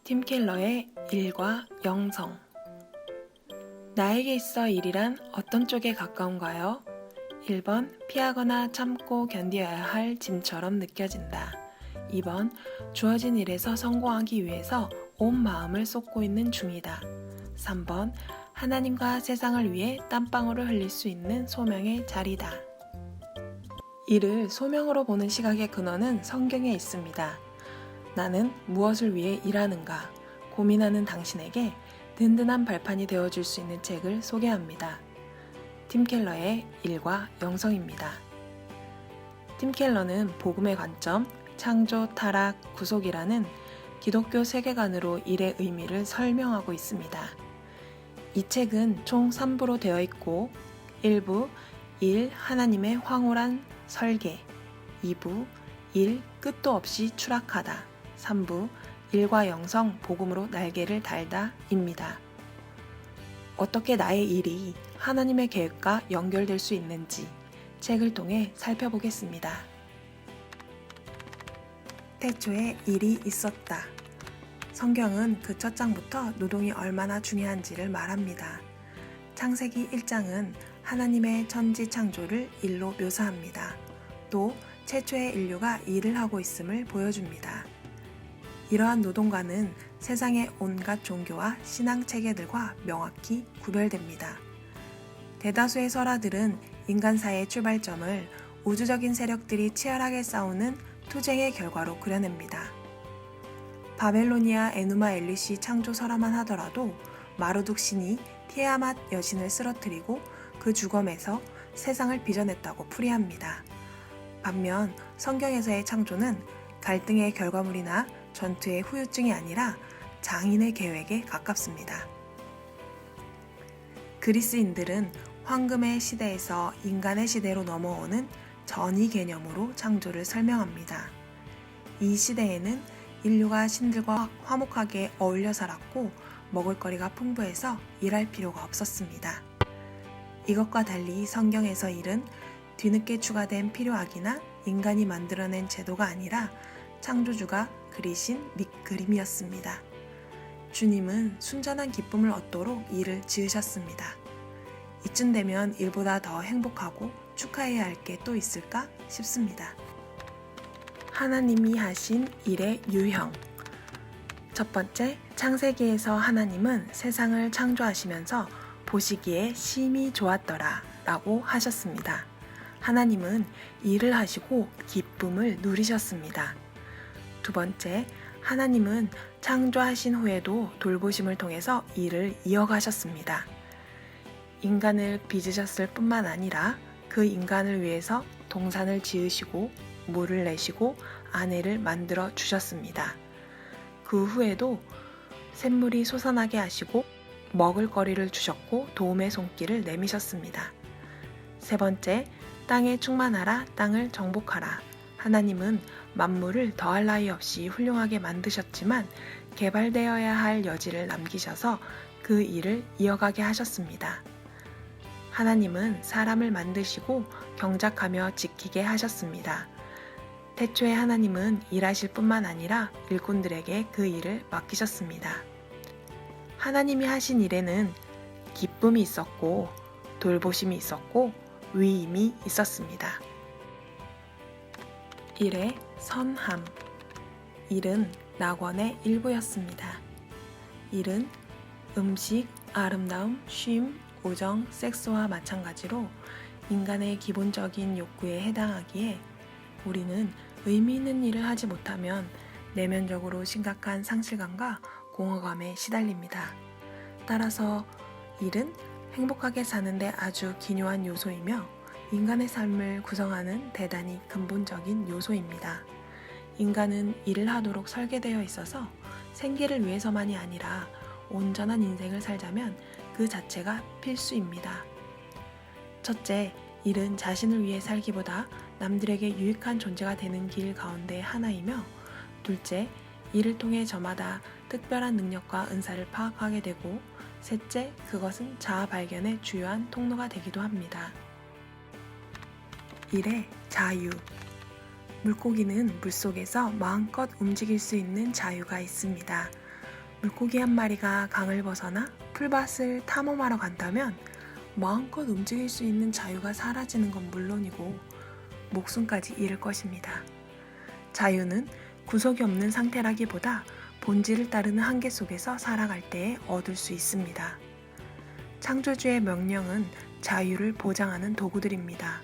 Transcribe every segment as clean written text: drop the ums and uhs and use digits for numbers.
팀켈러의 일과 영성. 나에게 있어 일이란 어떤 쪽에 가까운가요? 1번 피하거나 참고 견뎌야 할 짐처럼 느껴진다. 2번 주어진 일에서 성공하기 위해서 온 마음을 쏟고 있는 중이다. 3번 하나님과 세상을 위해 땀방울을 흘릴 수 있는 소명의 자리다. 일을 소명으로 보는 시각의 근원은 성경에 있습니다. 나는 무엇을 위해 일하는가 고민하는 당신에게 든든한 발판이 되어줄 수 있는 책을 소개합니다. 팀켈러의 일과 영성입니다. 팀켈러는 복음의 관점, 창조, 타락, 구속이라는 기독교 세계관으로 일의 의미를 설명하고 있습니다. 이 책은 총 3부로 되어 있고 1부 일 하나님의 황홀한 설계, 2부 일 끝도 없이 추락하다, 3부 일과 영성 복음으로 날개를 달다입니다. 어떻게 나의 일이 하나님의 계획과 연결될 수 있는지 책을 통해 살펴보겠습니다. 태초에 일이 있었다. 성경은 그 첫 장부터 노동이 얼마나 중요한지를 말합니다. 창세기 1장은 하나님의 천지 창조를 일로 묘사합니다. 또 최초의 인류가 일을 하고 있음을 보여줍니다. 이러한 노동과는 세상의 온갖 종교와 신앙 체계들과 명확히 구별됩니다. 대다수의 설화들은 인간사의 출발점을 우주적인 세력들이 치열하게 싸우는 투쟁의 결과로 그려냅니다. 바벨로니아 에누마 엘리시 창조 설화만 하더라도 마르둑 신이 티아맛 여신을 쓰러뜨리고 그 주검에서 세상을 빚어냈다고 풀이합니다. 반면 성경에서의 창조는 갈등의 결과물이나 전투의 후유증이 아니라 장인의 계획에 가깝습니다. 그리스인들은 황금의 시대에서 인간의 시대로 넘어오는 전이 개념으로 창조를 설명합니다. 이 시대에는 인류가 신들과 화목하게 어울려 살았고 먹을거리가 풍부해서 일할 필요가 없었습니다. 이것과 달리 성경에서 일은 뒤늦게 추가된 필요악이나 인간이 만들어낸 제도가 아니라 창조주가 그리신 밑그림이었습니다. 주님은 순전한 기쁨을 얻도록 일을 지으셨습니다. 이쯤 되면 일보다 더 행복하고 축하해야 할 게 또 있을까 싶습니다. 하나님이 하신 일의 유형. 첫 번째, 창세기에서 하나님은 세상을 창조하시면서 보시기에 심히 좋았더라 라고 하셨습니다. 하나님은 일을 하시고 기쁨을 누리셨습니다. 두 번째, 하나님은 창조하신 후에도 돌보심을 통해서 일을 이어가셨습니다. 인간을 빚으셨을 뿐만 아니라 그 인간을 위해서 동산을 지으시고 물을 내시고 아내를 만들어 주셨습니다. 그 후에도 샘물이 솟아나게 하시고 먹을거리를 주셨고 도움의 손길을 내미셨습니다. 세 번째, 땅에 충만하라, 땅을 정복하라. 하나님은 만물을 더할 나위 없이 훌륭하게 만드셨지만 개발되어야 할 여지를 남기셔서 그 일을 이어가게 하셨습니다. 하나님은 사람을 만드시고 경작하며 지키게 하셨습니다. 태초에 하나님은 일하실 뿐만 아니라 일꾼들에게 그 일을 맡기셨습니다. 하나님이 하신 일에는 기쁨이 있었고 돌보심이 있었고 위임이 있었습니다. 일의 선함. 일은 낙원의 일부였습니다. 일은 음식, 아름다움, 쉼, 우정, 섹스와 마찬가지로 인간의 기본적인 욕구에 해당하기에 우리는 의미 있는 일을 하지 못하면 내면적으로 심각한 상실감과 공허감에 시달립니다. 따라서 일은 행복하게 사는데 아주 기묘한 요소이며 인간의 삶을 구성하는 대단히 근본적인 요소입니다. 인간은 일을 하도록 설계되어 있어서 생계를 위해서만이 아니라 온전한 인생을 살자면 그 자체가 필수입니다. 첫째, 일은 자신을 위해 살기보다 남들에게 유익한 존재가 되는 길 가운데 하나이며, 둘째, 일을 통해 저마다 특별한 능력과 은사를 파악하게 되고, 셋째, 그것은 자아 발견의 주요한 통로가 되기도 합니다. 일의 자유. 물고기는 물속에서 마음껏 움직일 수 있는 자유가 있습니다. 물고기 한 마리가 강을 벗어나 풀밭을 탐험하러 간다면 마음껏 움직일 수 있는 자유가 사라지는 건 물론이고 목숨까지 잃을 것입니다. 자유는 구속이 없는 상태라기보다 본질을 따르는 한계 속에서 살아갈 때에 얻을 수 있습니다. 창조주의 명령은 자유를 보장하는 도구들입니다.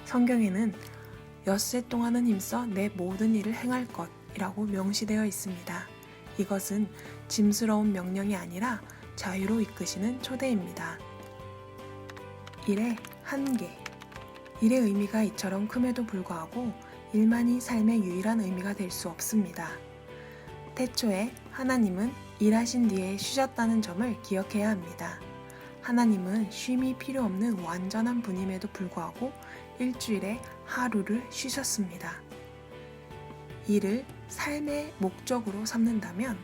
성경에는 엿새 동안은 힘써 내 모든 일을 행할 것이라고 명시되어 있습니다. 이것은 짐스러운 명령이 아니라 자유로 이끄시는 초대입니다. 일의 한계. 일의 의미가 이처럼 큼에도 불구하고 일만이 삶의 유일한 의미가 될 수 없습니다. 태초에 하나님은 일하신 뒤에 쉬셨다는 점을 기억해야 합니다. 하나님은 쉼이 필요 없는 완전한 분임에도 불구하고 일주일에 하루를 쉬셨습니다. 일을 삶의 목적으로 삼는다면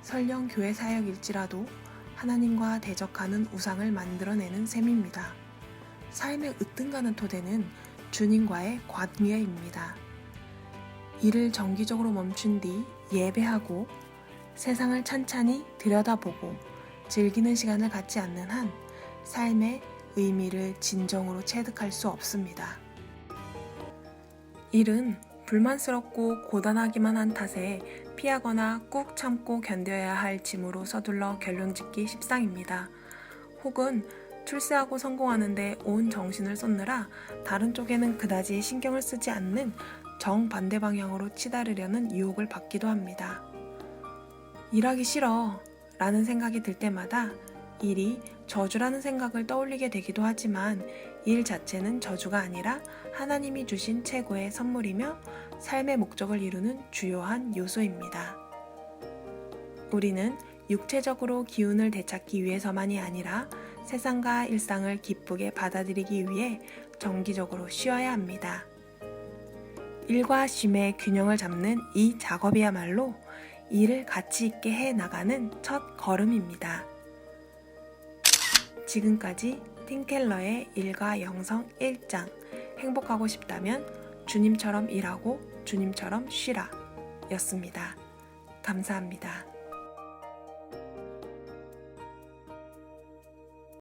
설령 교회 사역일지라도 하나님과 대적하는 우상을 만들어내는 셈입니다. 삶의 으뜸가는 토대는 주님과의 관계입니다. 일을 정기적으로 멈춘 뒤 예배하고 세상을 찬찬히 들여다보고 즐기는 시간을 갖지 않는 한 삶의 의미를 진정으로 체득할 수 없습니다. 일은 불만스럽고 고단하기만 한 탓에 피하거나 꾹 참고 견뎌야 할 짐으로 서둘러 결론짓기 십상입니다. 혹은 출세하고 성공하는데 온 정신을 쏟느라 다른 쪽에는 그다지 신경을 쓰지 않는 정반대 방향으로 치달으려는 유혹을 받기도 합니다. 일하기 싫어 라는 생각이 들 때마다 일이 저주라는 생각을 떠올리게 되기도 하지만 일 자체는 저주가 아니라 하나님이 주신 최고의 선물이며 삶의 목적을 이루는 주요한 요소입니다. 우리는 육체적으로 기운을 되찾기 위해서만이 아니라 세상과 일상을 기쁘게 받아들이기 위해 정기적으로 쉬어야 합니다. 일과 쉼의 균형을 잡는 이 작업이야말로 일을 가치 있게 해 나가는 첫 걸음입니다. 지금까지 팀켈러의 일과 영성 1장 행복하고 싶다면 주님처럼 일하고 주님처럼 쉬라 였습니다. 감사합니다.